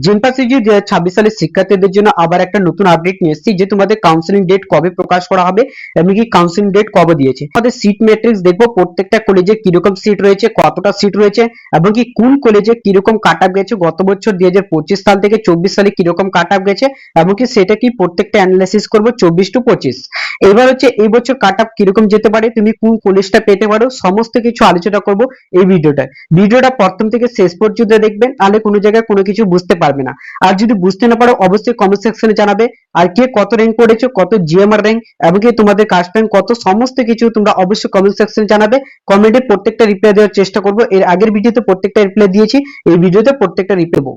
জিনপাসিজি 2026 সালের শিক্ষার্থীদের জন্য আবার একটা নতুন আপডেট নিয়ে এসেছি যে তোমাদের কাউন্সিলিং ডেট কবে প্রকাশ করা হবে এবং কি কাউন্সিলিং ডেট কবে দিয়েছে। আমাদের সিট ম্যাট্রিক্স দেখবো, প্রত্যেকটা কলেজে কিরকম সিট রয়েছে, কতটা সিট রয়েছে এবং কি কোন কলেজে কিরকম কাট অফ গেছে গত বছর 2025 সাল থেকে 24 সালে কিরকম কাট অফ গেছে এবং কি সেটা কি প্রত্যেকটা অ্যানালাইসিস করবো 24 to 25। এবার হচ্ছে এই বছর কাট অফ কিরকম যেতে পারে, তুমি কোন কলেজটা পেতে পারো, সমস্ত কিছু আলোচনা করবো এই ভিডিওটা প্রথম থেকে শেষ পর্যন্ত দেখবেন, তাহলে কোনো জায়গায় কোনো কিছু বুঝতে পারবে না। আর যদি বুঝতে না পারো অবশ্যই কমেন্ট সেকশনে জানাবে, আর কে কত র্যাঙ্ক করেছো, কত জিএমআর র্যাঙ্ক এবং কি তোমাদের কাস্ট র্যাঙ্ক কত, সমস্ত কিছু তোমরা অবশ্যই কমেন্ট সেকশনে জানাবে। কমেন্টে প্রত্যেকটা রিপ্লাই দেওয়ার চেষ্টা করবো, এর আগের ভিডিওতে প্রত্যেকটা রিপ্লাই দিয়েছি, এই ভিডিওতে প্রত্যেকটা রিপ্লাই দেবো।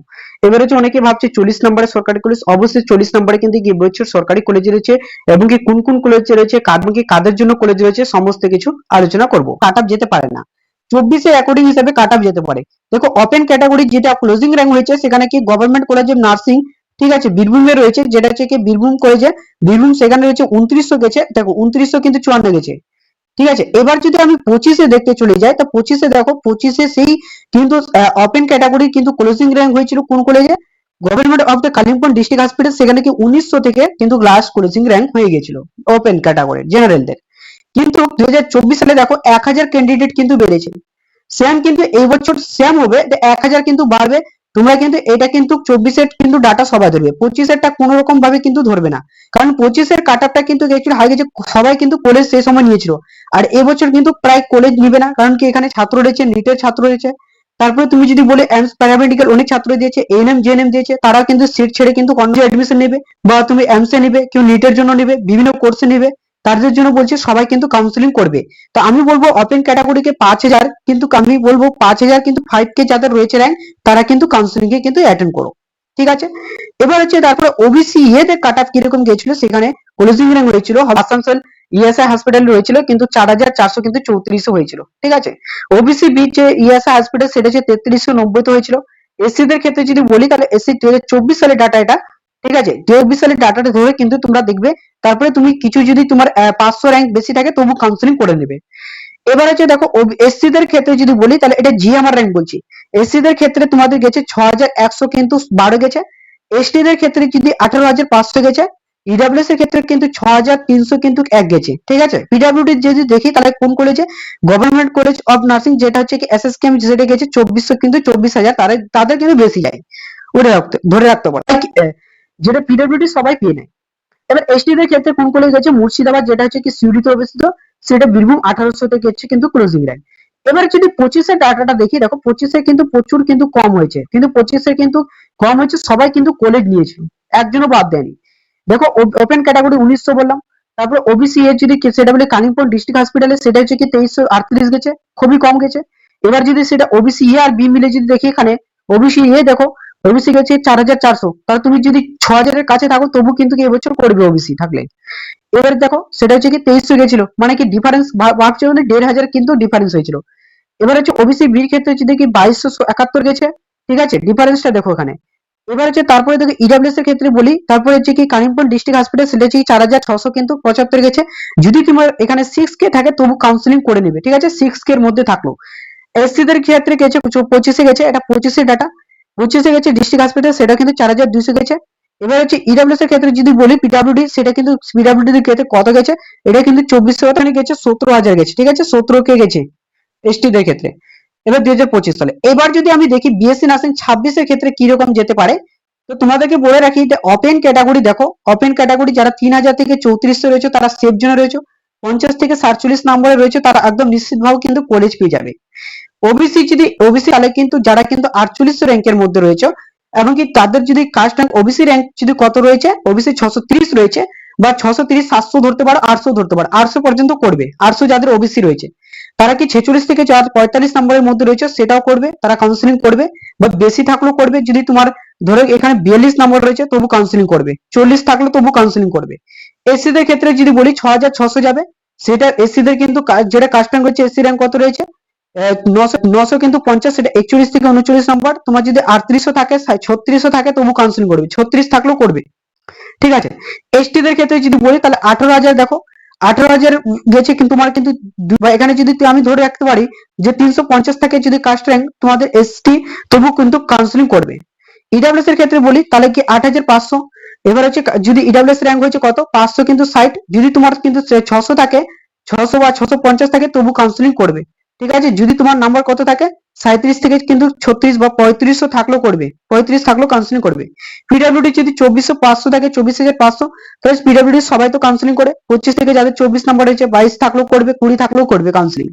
এবার হচ্ছে অনেকে ভাবছে 40 নম্বরে সরকারি কলেজ, অবশ্যই 40 নম্বরে কিন্তু এই বছর সরকারি কলেজ রয়েছে এবং কি কোন কোন কলেজ রয়েছে, কাদের জন্য কলেজ রয়েছে, সমস্ত কিছু আলোচনা করবো। কাট অফ যেতে পারে না 24 এর অ্যাকর্ডিং হিসাবে কাট অফ যেতে পারে। দেখো ওপেন ক্যাটাগরি যেটা ক্লোজিং র্যাঙ্ক হয়েছে সেখানে কি গভর্নমেন্ট কলেজ অফ নার্সিং, ঠিক আছে, বীরভূমে রয়েছে, যেটা হচ্ছে কি বীরভূম কলেজে, বীরভূম সেখানে রয়েছে 2900 গেছে। দেখো 2900 কিন্তু 54 গেছে, ঠিক আছে। এবার যদি আমি 25-এ দেখতে চলে যাই, তা 25-এ দেখো 25-এ সেই কিন্তু ওপেন ক্যাটাগরি কিন্তু ক্লোজিং র্যাঙ্ক হয়েছিল কোন কলেজে, government of the Kalimpong district hospital, সেখানে কি 1900 থেকে কিন্তু লাস্ট ক্লোজিং র্যাঙ্ক হয়ে গেছিল ওপেন ক্যাটাগরি জেনারেলদের। কিন্তু 2024 সালে দেখো 1000 ক্যান্ডিডেট কিন্তু বেড়েছে। সেম কিন্তু এই বছর সেম হবে, 1000 কিন্তু বাড়বে। তোমরা কিন্তু এটা কিন্তু 24-এর কিন্তু ডাটা সবাই ধরবে, 25-এরটা কোনো রকম ভাবে কিন্তু ধরবে না, কারণ 25-এর কাট অফটা কিন্তু অ্যাকচুয়ালি হাই গেছে, সবাই কিন্তু কলেজ সেই সময় নিয়েছিল। আর এবছর কিন্তু প্রায় কলেজ নিবে না, কারণ কি এখানে ছাত্র রয়েছে, নিটের ছাত্র রয়েছে, তারপরে তুমি যদি বলে এমস প্যারামেডিক্যাল অনেক ছাত্র দিয়েছে, এএনএম জেএনএম দিয়েছে, তারা কিন্তু সিট ছেড়ে কিন্তু কলেজে অ্যাডমিশন নেবে, বা তুমি এমসে নিবে, কেউ নিটের জন্য নেবে, বিভিন্ন কোর্সে নেবে, তাদের জন্য বলছে সবাই কিন্তু কাউন্সিলিং করবে। তো আমি বলবো ওপেন ক্যাটাগরিকে 5000, কিন্তু আমি বলবো 5000 কিন্তু 5K যাদের রয়েছে র্যাঙ্ক, তারা কিন্তু কাউন্সিলিং এ কিন্তু অ্যাটেন্ড করো, ঠিক আছে। এবার হচ্ছে তারপরে ওবিসি এতে কাট অফ কিরকম গিয়েছিল, সেখানে ক্লোজিং র্যাঙ্ক হয়েছিল আসানসোল ইএসআই হসপিটাল রয়েছিল কিন্তু 4400 কিন্তু 3400 হয়েছিল, ঠিক আছে। ওবিসি বি যে ইএসআই হসপিটাল সেটা হচ্ছে 3390 হয়েছিল। এসসি দের ক্ষেত্রে যদি বলি তাহলে এসসি 2024 সালের ডাটা এটা, ঠিক আছে, 2024 সালের ডাটাটা ধরে কিন্তু তোমরা দেখবে, তারপরে তুমি কিছু যদি তোমার 500 র্যাঙ্ক বেশি থাকে তবু কাউন্সিলিং করে নেবে। এবার হচ্ছে দেখো এসসি দের ক্ষেত্রে যদি বলি তাহলে এটা জিএমআর র্যাঙ্ক বলছি, এসসি দের ক্ষেত্রে তোমাদের গেছে 6100 কিন্তু 12 গেছে, এসটি দের ক্ষেত্রে যদি 18500 গেছে, ইডব্লিউএস এর ক্ষেত্রে কিন্তু 6300 কিন্তু 1 গেছে, ঠিক আছে। পিডব্লিউডি যদি দেখি তাহলে কোন কলেজে, গভর্নমেন্ট কলেজ অফ নার্সিং যেটা হচ্ছে কি এসএসকেএম, যেটা গেছে 2400 কিন্তু 24000, তাদের কিন্তু বেশি যায়, ধরে রাখতে পারো, যেটা পিডব্লিউডি সবাই পেয়ে নেয়। এবার এসটি দের ক্ষেত্রে কোন কলেজ গেছে, মুর্শিদাবাদ যেটা হচ্ছে কি সিউড়িতে অবস্থিত, সেটা বীরভূম 1800 থেকে গেছে কিন্তু ক্লোজিং র্যাঙ্ক। এবার যদি 25-এর ডাটাটা দেখি, দেখো 25-এ কিন্তু প্রচুর কিন্তু কম হয়েছে, কিন্তু 25-এ কিন্তু কম হয়েছে, সবাই কিন্তু কলেজ নিয়েছিল, একজনও বাদ দেয়নি। দেখো ওপেন ক্যাটাগরি 1900 বললাম, তারপর ওবিসি এর যদি সেটা বলে কালিম্পং ডিস্ট্রিক্ট হসপিটালে সেটা হচ্ছে কি 2338 গেছে, খুবই কম গেছে। এবার যদি সেটা ওবিসি এ আর বি মিলে যদি দেখি, এখানে ওবিসি এ দেখো ওবিসি গেছে 4400, তাহলে তুমি যদি 6000 এর কাছে থাকো তবু কিন্তু এবছর করবে ওবিসি থাকলে। এবার দেখো সেটা হচ্ছে কি 2300 গেছিল, মানে কি ডিফারেন্স ভাবছে, মানে 1500 কিন্তু ডিফারেন্স হয়েছিল। এবার হচ্ছে ওবিসি বির ক্ষেত্রে হচ্ছে দেখি 2271 গেছে, ঠিক আছে, ডিফারেন্সটা দেখো এখানে। এবার হচ্ছে তারপরে দেখো ইডব্লিউএস এর ক্ষেত্রে বলি, তারপরে হচ্ছে কি কালিম্পং ডিস্ট্রিক্ট হসপিটাল সেটা হচ্ছে 4600 কিন্তু 75 গেছে। যদি তোমার এখানে 6K থাকে তবু কাউন্সিলিং করে নেবে, ঠিক আছে, 6K এর মধ্যে থাকলো। এসসি দের ক্ষেত্রে গেছে 25-এ গেছে, এটা 25-এর ডাটা, 25-এ গেছে ডিস্ট্রিক্ট হসপিটাল, সেটা কিন্তু 4200 গেছে। এবার হচ্ছে ইডব্লিউএস এর ক্ষেত্রে যদি বলি পিডব্লিউডি, সেটা কিন্তু পিডব্লিউডি এর ক্ষেত্রে কত গেছে, এটা কিন্তু 2400 গেছে, 17000 গেছে, ঠিক আছে, 17K গেছে এসটি দের ক্ষেত্রে। এবার 2025 সালে এবার যদি আমি দেখি বিএসসি নার্সিং 26 এর ক্ষেত্রে কি রকম যেতে পারে, তো তোমাদেরকে বলে রাখি যে ওপেন ক্যাটাগরি দেখো, ওপেন ক্যাটাগরি যারা 3000 থেকে 3400 রয়েছে তারা সেফ জোনে রয়েছে, 50 থেকে 47 নম্বরে রয়েছে তারা একদম নিশ্চিতভাবে কিন্তু কলেজ পেয়ে যাবে। ওবিসি যদি ওবিসি তাহলে কিন্তু যারা কিন্তু 4800 র্যাঙ্কের মধ্যে রয়েছে, এমনকি তাদের যদি কাস্ট র্যাঙ্ক ওবিসি র্যাঙ্ক যদি কত রয়েছে, ওবিসি 630 রয়েছে, বা 630 700 ধরতে পারো, 800 ধরতে পারো, 800 পর্যন্ত করবে, 800 যাদের ওবিসি রয়েছে তারা কি 46 থেকে 45 নম্বরের মধ্যে রয়েছে সেটাও করবে, তারা কাউন্সিলিং করবে, বা বেশি থাকলেও করবে। যদি তোমার ধরো এখানে 42 নম্বর রয়েছে তবু কাউন্সিলিং করবে, 40 থাকলে তবু কাউন্সিলিং করবে। এসসি দের ক্ষেত্রে যদি বলি 6600 যাবে, সেটা এসসি দের কিন্তু যেটা কাস্ট র্যাঙ্ক হচ্ছে, এসসি র্যাঙ্ক কত রয়েছে 900 কিন্তু 50, সেটা 41 থেকে 39 নম্বর। তোমার যদি 3800 থাকে 3600 থাকে তবু কাউন্সিলিং করবে, 36 থাকলেও করবে, ঠিক আছে। এসটি দের ক্ষেত্রে যদি বলি তাহলে 18000 দেখো, 18000 গেছে, কিন্তু তোমার কিন্তু এখানে যদি আমি ধরে রাখতে পারি যে 350 থেকে যদি কাস্ট র্যাঙ্ক তোমাদের এসটি, তবু কিন্তু কাউন্সিলিং করবে। ইডব্লিউএস এর ক্ষেত্রে বলি তাহলে কি 8500। এবার হচ্ছে যদি ইডব্লিউএস র্যাঙ্ক হয়েছে কত 500 কিন্তু 60, যদি তোমার কিন্তু 600 থাকে, 600 বা 650 থাকে তবু কাউন্সিলিং করবে। ঠিক আছে, যদি তোমার নাম্বার কত থাকে 37 থেকে কিন্তু 36 বা 3500 থাকলেও করবে, 35 থাকলেও কাউন্সিলিং করবে। পিডব্লিউডি যদি 24,500 থাকে, 24,500, তাহলে পিডব্লিউডি সবাই তো কাউন্সিলিং করে। 25 থেকে যাদের 24 নাম্বার হয়েছে 22 থাকলেও করবে, 20 থাকলেও করবে কাউন্সিলিং।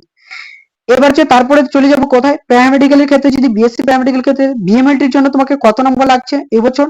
এবার হচ্ছে তারপরে চলে যাবো কোথায়, প্যারামেডিক্যালের ক্ষেত্রে যদি বিএসসি প্যারামেডিক্যাল ক্ষেত্রে বিএমএলটির জন্য তোমাকে কত নম্বর লাগছে এবছর।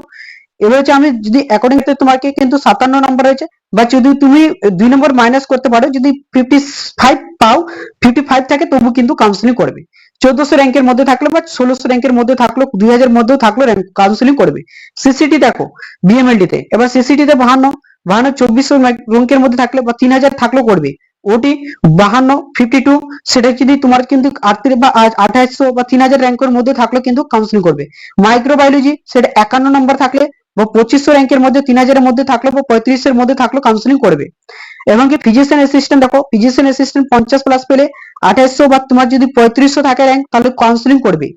এবার হচ্ছে আমি যদি অ্যাকর্ডিং টু তোমাকে কিন্তু 57 নম্বর হয়েছে, বা যদি তুমি 2 নম্বর মাইনাস করতে পারো, যদি 55 পাও, 55 থাকে তবু কিন্তু কাউন্সিলিং করবে। 1400 র্যাঙ্কের মধ্যে থাকলে বা 1600 র্যাঙ্কের মধ্যে থাকলো, 2000 এর মধ্যেও থাকলো কাউন্সিলিং করবে। সিসিটি দেখো বিএমএলটি তে, এবার সিসিটি তে 52, 2400 র্যাঙ্কের মধ্যে থাকলে বা 3000 থাকলেও করবে। ওটি 52, 52, সেটা যদি তোমার কিন্তু 38 বা 2800 বা 3000 র্যাঙ্কের মধ্যে থাকলে কিন্তু কাউন্সিলিং করবে। মাইক্রোবায়োলজি সেটা 51 নম্বর থাকলে বা 2500 র্যাঙ্কের মধ্যে 3000 এর মধ্যে থাকলে বা 35 এর মধ্যে থাকলে কাউন্সিলিং করবে। এবং কি ফিজিশিয়ান অ্যাসিস্ট্যান্ট দেখো, ফিজিশিয়ান অ্যাসিস্ট্যান্ট 50 প্লাস পেলে 2800 বা তোমার যদি 3500 থাকে র্যাঙ্ক তাহলে কাউন্সিলিং করবে।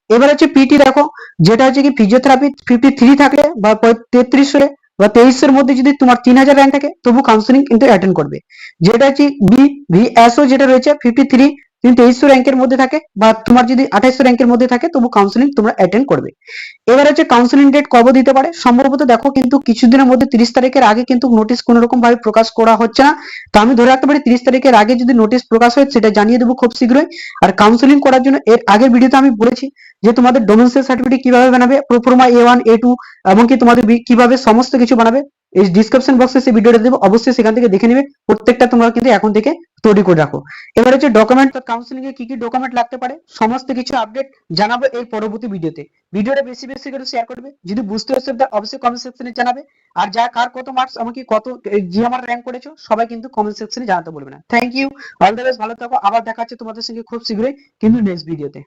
এবার হচ্ছে পিটি দেখো, যেটা হচ্ছে কি ফিজিওথেরাপি 53 থাকলে বা 3300 বা 2300 এর মধ্যে যদি তোমার 3000 র্যাঙ্ক থাকে তবু কাউন্সিলিং কিন্তু অ্যাটেন্ড করবে। যেটা হচ্ছে ভিএসও যেটা রয়েছে 53, কিন্তু 2300 র্যাঙ্কের মধ্যে থাকে বা তোমার যদি 2800 র্যাঙ্কের মধ্যে থাকে তবু কাউন্সিলিং তোমরা অ্যাটেন্ড করবে। এবার হচ্ছে কাউন্সিলিং ডেট কবে দিতে পারে, সম্ভবত দেখো কিন্তু কিছুদিনের মধ্যে 30 তারিখের আগে কিন্তু নোটিশ কোনো রকম ভাবে প্রকাশ করা হচ্ছে না। তো আমি ধরে রাখতে পারি 30 তারিখের আগে যদি নোটিশ প্রকাশ হয় সেটা জানিয়ে দেবো খুব শীঘ্রই। আর কাউন্সিলিং করার জন্য এর আগের ভিডিওতে আমি বলেছি যে তোমাদের ডোমেন্সিয়াল সার্টিফিকেট কিভাবে বানাবে, প্রোফর্মা A1 A2, এমনকি তোমাদের কিভাবে সমস্ত কিছু বানাবে, এই ডিসক্রিপশন বক্সে সেই ভিডিওটা দেবো, অবশ্যই সেখান থেকে দেখে নেবে। প্রত্যেকটা তোমরা কিন্তু এখন থেকে তৈরি করে রাখো। এবার হচ্ছে ডকুমেন্ট, কাউন্সিলিং এ কি কি ডকুমেন্ট লাগতে পারে সমস্ত কিছু আপডেট জানাবো এর পরবর্তী ভিডিওতে। ভিডিওটা বেশি বেশি করে শেয়ার করবে, যদি বুঝতে অসুবিধা অবশ্যই কমেন্ট সেকশনে জানাবে। আর যা কার কত মার্কস এমনকি কত জিএমআর র্যাঙ্ক করেছো সবাই কিন্তু কমেন্ট সেকশনে জানাতে বলবে না। Thank you, all the best, ভালো থাকো, আবার দেখা হচ্ছে তোমাদের সঙ্গে খুব শীঘ্রই কিন্তু নেক্সট ভিডিওতে।